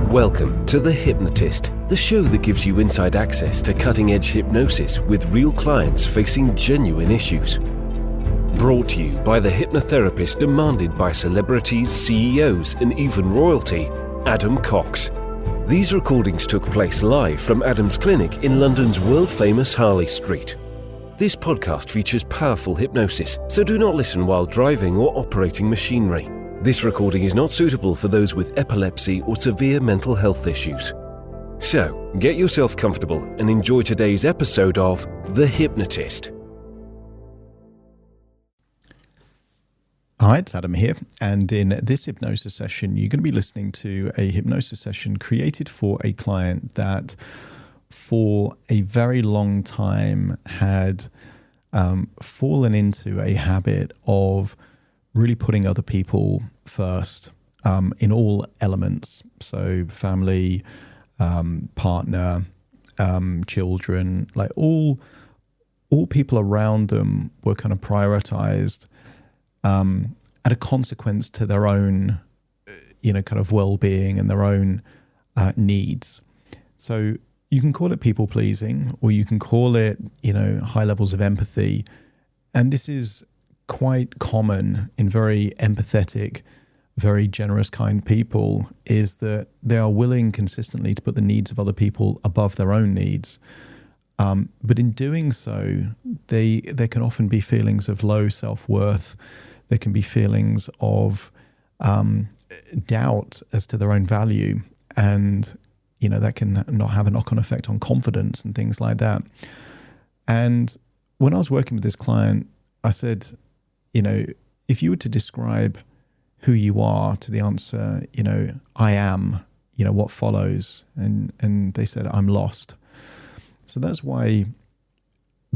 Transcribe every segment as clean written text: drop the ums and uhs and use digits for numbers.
Welcome to The Hypnotist, the show that gives you inside access to cutting-edge hypnosis with real clients facing genuine issues. Brought to you by the hypnotherapist demanded by celebrities, CEOs, and even royalty, Adam Cox. These recordings took place live from Adam's clinic in London's world-famous Harley Street. This podcast features powerful hypnosis, so do not listen while driving or operating machinery. This recording is not suitable for those with epilepsy or severe mental health issues. So, get yourself comfortable and enjoy today's episode of The Hypnotist. Hi, it's Adam here, and in this hypnosis session, you're going to be listening to a hypnosis session created for a client that for a very long time had fallen into a habit of really putting other people first in all elements. So family, partner, children, like all people around them were kind of prioritized at a consequence to their own, kind of well-being and their own needs. So you can call it people pleasing, or you can call it, high levels of empathy. And this is quite common in very empathetic, very generous, kind people, is that they are willing consistently to put the needs of other people above their own needs. But in doing so, there can often be feelings of low self-worth. There can be feelings of doubt as to their own value. And, that can not have a knock-on effect on confidence and things like that. And when I was working with this client, I said, if you were to describe who you are to the answer, I am, what follows? And they said, I'm lost. So that's why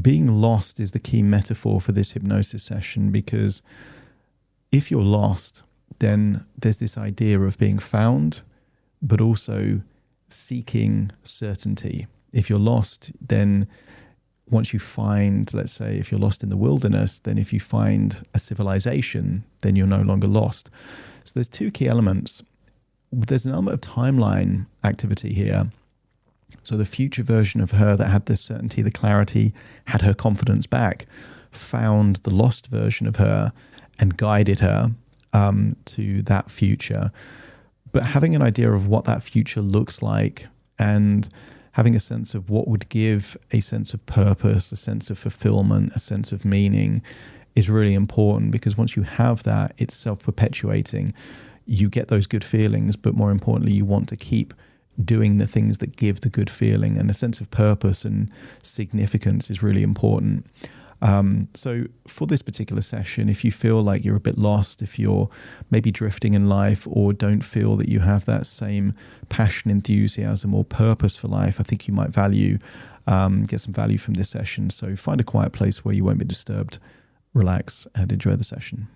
being lost is the key metaphor for this hypnosis session, because if you're lost, then there's this idea of being found, but also seeking certainty. If you're lost, then once you find, let's say, if you're lost in the wilderness, then if you find a civilization, then you're no longer lost. So there's two key elements. There's an element of timeline activity here. So the future version of her that had the certainty, the clarity, had her confidence back, found the lost version of her and guided her to that future. But having an idea of what that future looks like and having a sense of what would give a sense of purpose, a sense of fulfillment, a sense of meaning is really important, because once you have that, it's self-perpetuating. You get those good feelings, but more importantly, you want to keep doing the things that give the good feeling, and a sense of purpose and significance is really important. So for this particular session, if you feel like you're a bit lost, if you're maybe drifting in life or don't feel that you have that same passion, enthusiasm or purpose for life, I think you might get some value from this session. So find a quiet place where you won't be disturbed, relax and enjoy the session.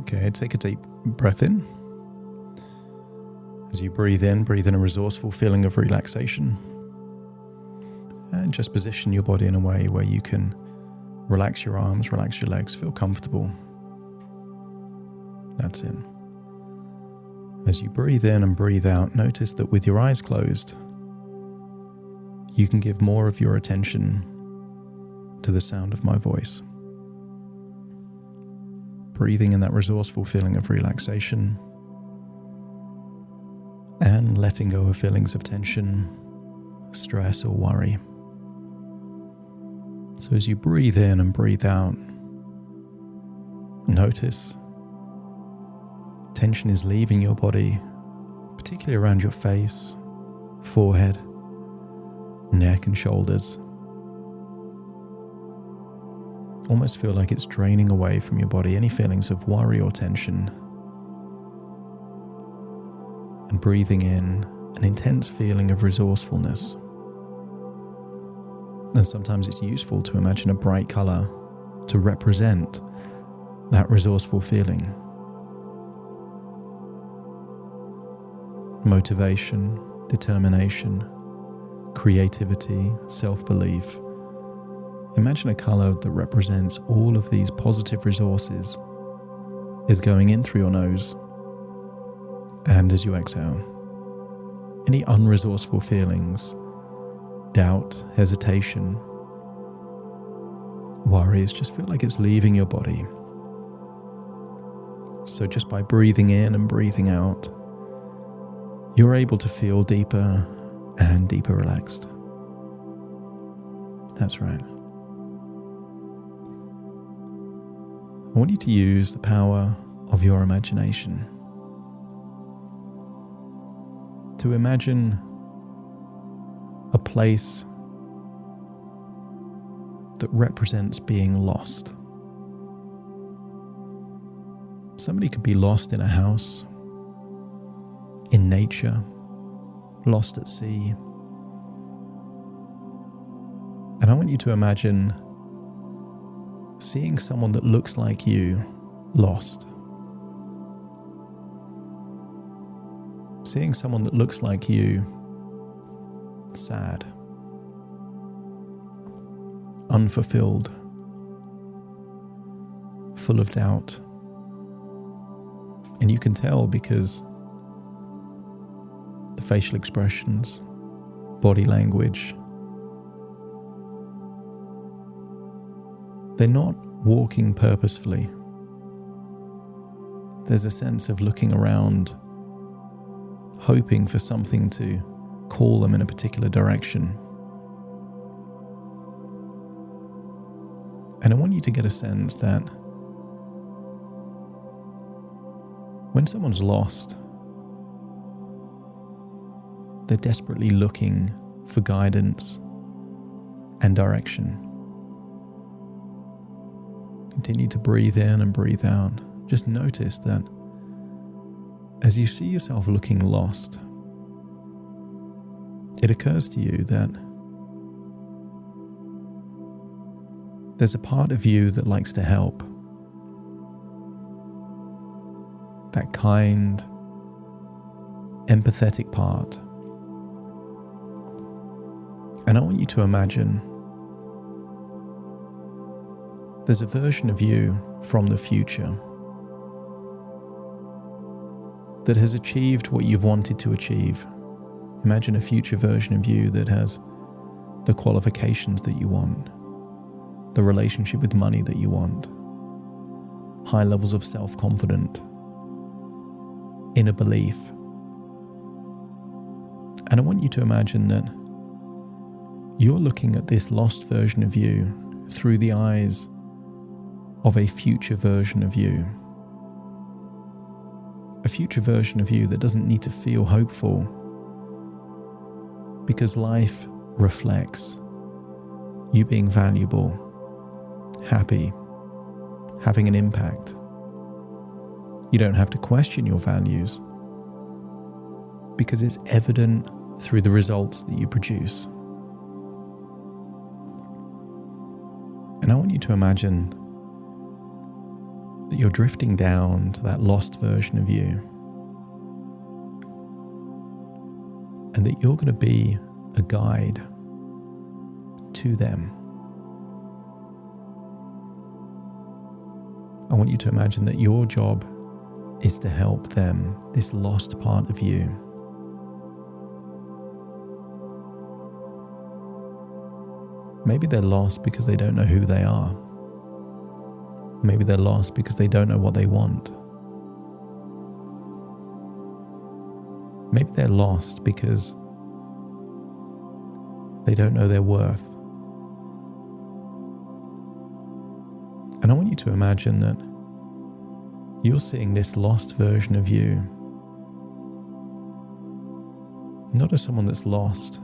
Okay, take a deep breath in. As you breathe in a resourceful feeling of relaxation. And just position your body in a way where you can relax your arms, relax your legs, feel comfortable. That's it. As you breathe in and breathe out, notice that with your eyes closed, you can give more of your attention to the sound of my voice. Breathing in that resourceful feeling of relaxation and letting go of feelings of tension, stress or worry. So as you breathe in and breathe out, notice tension is leaving your body, particularly around your face, forehead, neck and shoulders. Almost feel like it's draining away from your body any feelings of worry or tension. And breathing in an intense feeling of resourcefulness. And sometimes it's useful to imagine a bright color to represent that resourceful feeling. Motivation, determination, creativity, self-belief. Imagine a color that represents all of these positive resources is going in through your nose, and as you exhale, any unresourceful feelings, doubt, hesitation, worries, just feel like it's leaving your body. So just by breathing in and breathing out, you're able to feel deeper and deeper relaxed. That's right. I want you to use the power of your imagination to imagine a place that represents being lost. Somebody could be lost in a house, in nature, lost at sea. And I want you to imagine seeing someone that looks like you lost. Seeing someone that looks like you sad, unfulfilled, full of doubt. And you can tell because the facial expressions, body language, they're not walking purposefully. There's a sense of looking around, hoping for something to call them in a particular direction. And I want you to get a sense that when someone's lost, they're desperately looking for guidance and direction. Continue to breathe in and breathe out. Just notice that as you see yourself looking lost, it occurs to you that there's a part of you that likes to help. That kind, empathetic part. And I want you to imagine there's a version of you from the future that has achieved what you've wanted to achieve. Imagine a future version of you that has the qualifications that you want, the relationship with money that you want, high levels of self-confidence, inner belief. And I want you to imagine that you're looking at this lost version of you through the eyes of a future version of you. A future version of you that doesn't need to feel hopeful because life reflects you being valuable, happy, having an impact. You don't have to question your values because it's evident through the results that you produce. And I want you to imagine that you're drifting down to that lost version of you, and that you're going to be a guide to them. I want you to imagine that your job is to help them, this lost part of you. Maybe they're lost because they don't know who they are. Maybe they're lost because they don't know what they want. Maybe they're lost because they don't know their worth. And I want you to imagine that you're seeing this lost version of you, not as someone that's lost,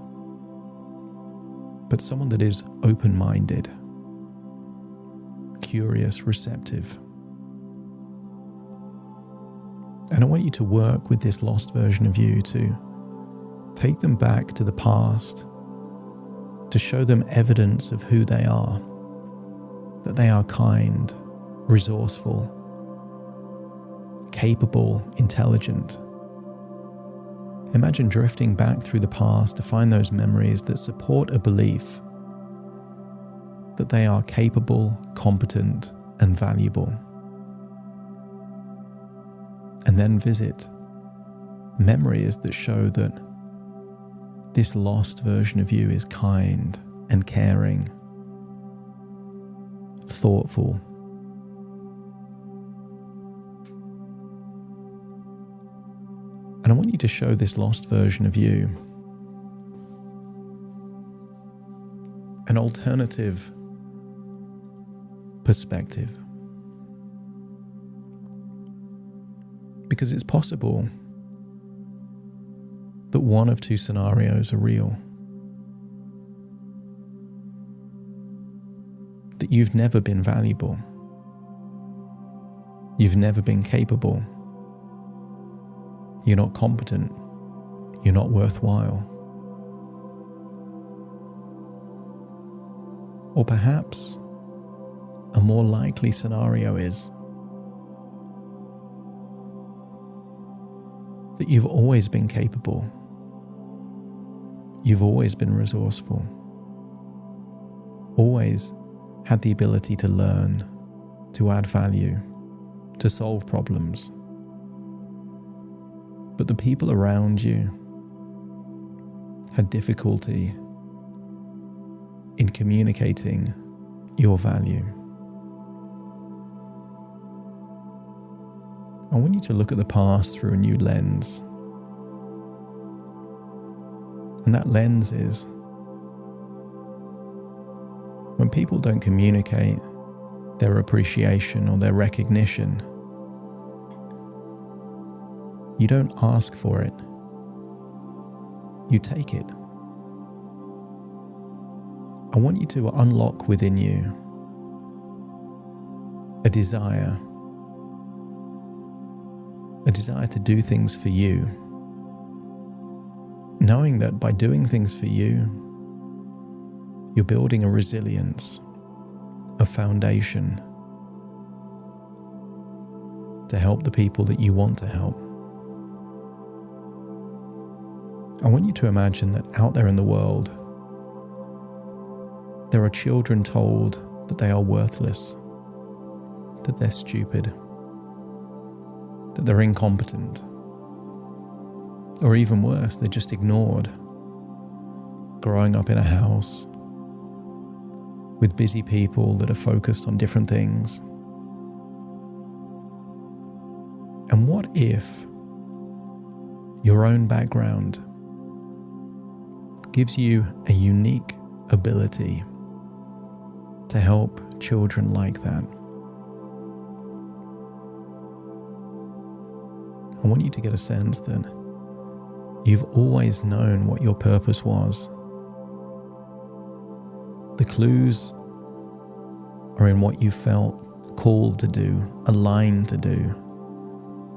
but someone that is open-minded, curious, receptive. And I want you to work with this lost version of you to take them back to the past to show them evidence of who they are, that they are kind, resourceful, capable, intelligent. Imagine drifting back through the past to find those memories that support a belief that they are capable, competent, and valuable. And then visit memories that show that this lost version of you is kind and caring, thoughtful. And I want you to show this lost version of you an alternative perspective. Because it's possible that one of two scenarios are real. That you've never been valuable. You've never been capable. You're not competent. You're not worthwhile. Or perhaps a more likely scenario is that you've always been capable. You've always been resourceful. Always had the ability to learn, to add value, to solve problems. But the people around you had difficulty in communicating your value. I want you to look at the past through a new lens. And that lens is when people don't communicate their appreciation or their recognition, you don't ask for it. You take it. I want you to unlock within you a desire to do things for you, knowing that by doing things for you, you're building a resilience, a foundation to help the people that you want to help. I want you to imagine that out there in the world, there are children told that they are worthless, that they're stupid, that they're incompetent, or even worse, they're just ignored, growing up in a house with busy people that are focused on different things. And what if your own background gives you a unique ability to help children like that? I want you to get a sense that you've always known what your purpose was. The clues are in what you felt called to do, aligned to do,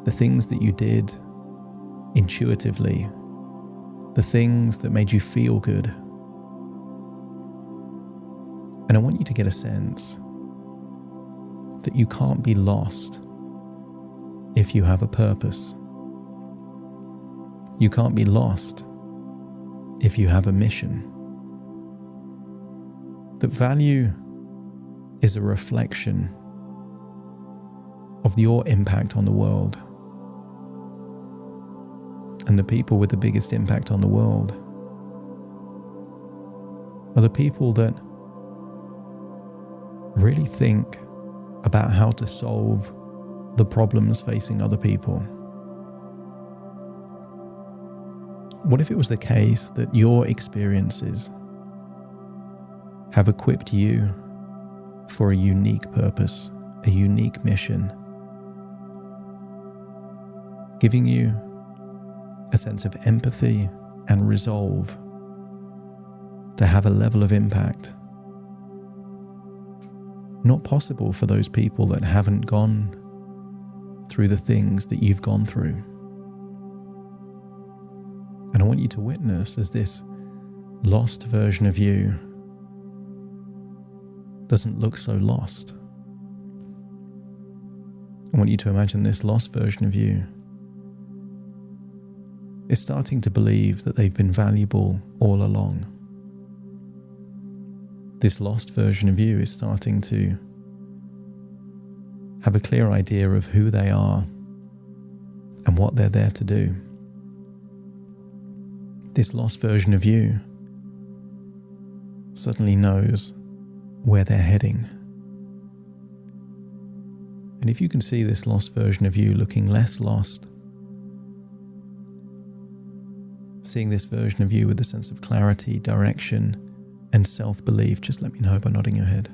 the things that you did intuitively, the things that made you feel good. And I want you to get a sense that you can't be lost if you have a purpose. You can't be lost if you have a mission. That value is a reflection of your impact on the world. And the people with the biggest impact on the world are the people that really think about how to solve the problems facing other people. What if it was the case that your experiences have equipped you for a unique purpose, a unique mission, giving you a sense of empathy and resolve to have a level of impact not possible for those people that haven't gone through the things that you've gone through. And I want you to witness as this lost version of you doesn't look so lost. I want you to imagine this lost version of you is starting to believe that they've been valuable all along. This lost version of you is starting to have a clear idea of who they are and what they're there to do. This lost version of you suddenly knows where they're heading. And if you can see this lost version of you looking less lost, seeing this version of you with a sense of clarity, direction, and self-belief, just let me know by nodding your head.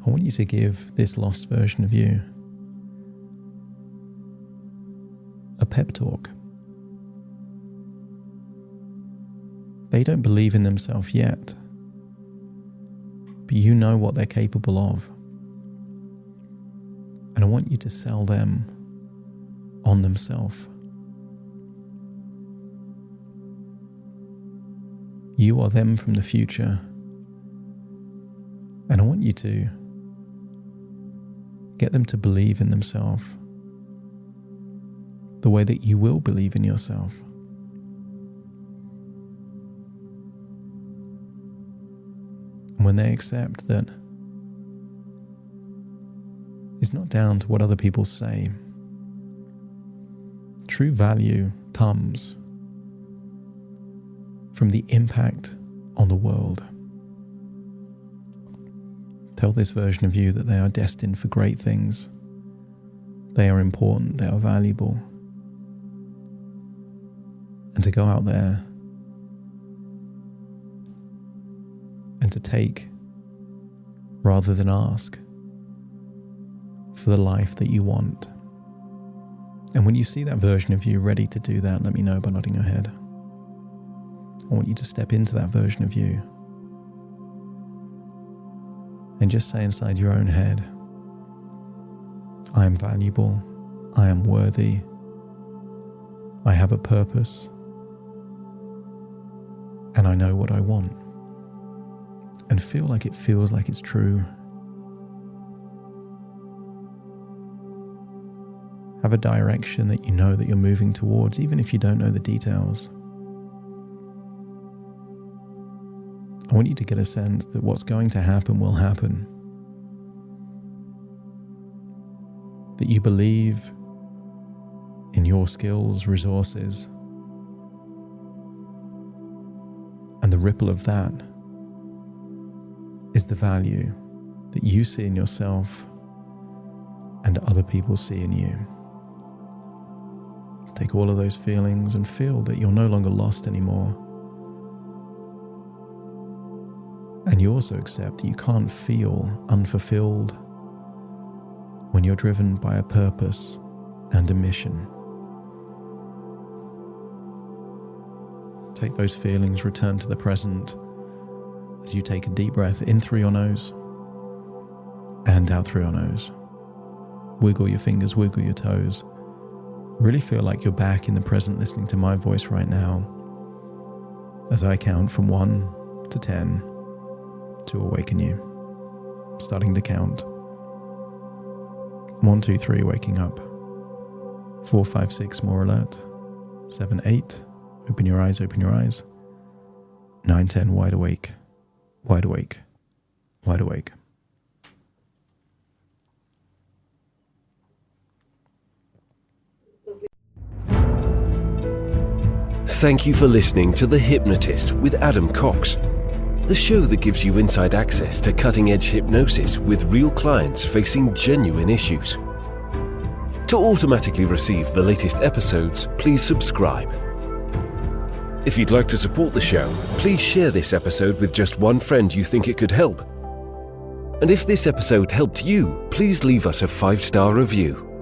I want you to give this lost version of you a pep talk. They don't believe in themselves yet, but you know what they're capable of. And I want you to sell them on themselves. You are them from the future, and I want you to get them to believe in themselves the way that you will believe in yourself. And when they accept that it's not down to what other people say, true value comes from the impact on the world. Tell this version of you that they are destined for great things. They are important, they are valuable. And to go out there and to take rather than ask for the life that you want. And when you see that version of you ready to do that, let me know by nodding your head. I want you to step into that version of you and just say inside your own head, I am valuable, I am worthy, I have a purpose, and I know what I want. And feel like it feels like it's true. Have a direction that you know that you're moving towards, even if you don't know the details. I want you to get a sense that what's going to happen will happen. That you believe in your skills, resources, and the ripple of that is the value that you see in yourself and other people see in you. Take all of those feelings and feel that you're no longer lost anymore. And you also accept that you can't feel unfulfilled when you're driven by a purpose and a mission. Take those feelings, return to the present as you take a deep breath in through your nose and out through your nose. Wiggle your fingers, wiggle your toes. Really feel like you're back in the present, listening to my voice right now as I count from 1 to 10 to awaken you. Starting to count. 1, 2, 3, waking up. 4, 5, 6, more alert. 7, 8, open your eyes, open your eyes. 9, 10, wide awake, wide awake, wide awake. Thank you for listening to The Hypnotist with Adam Cox, the show that gives you inside access to cutting-edge hypnosis with real clients facing genuine issues. To automatically receive the latest episodes, please subscribe. If you'd like to support the show, please share this episode with just one friend you think it could help. And if this episode helped you, please leave us a 5-star review.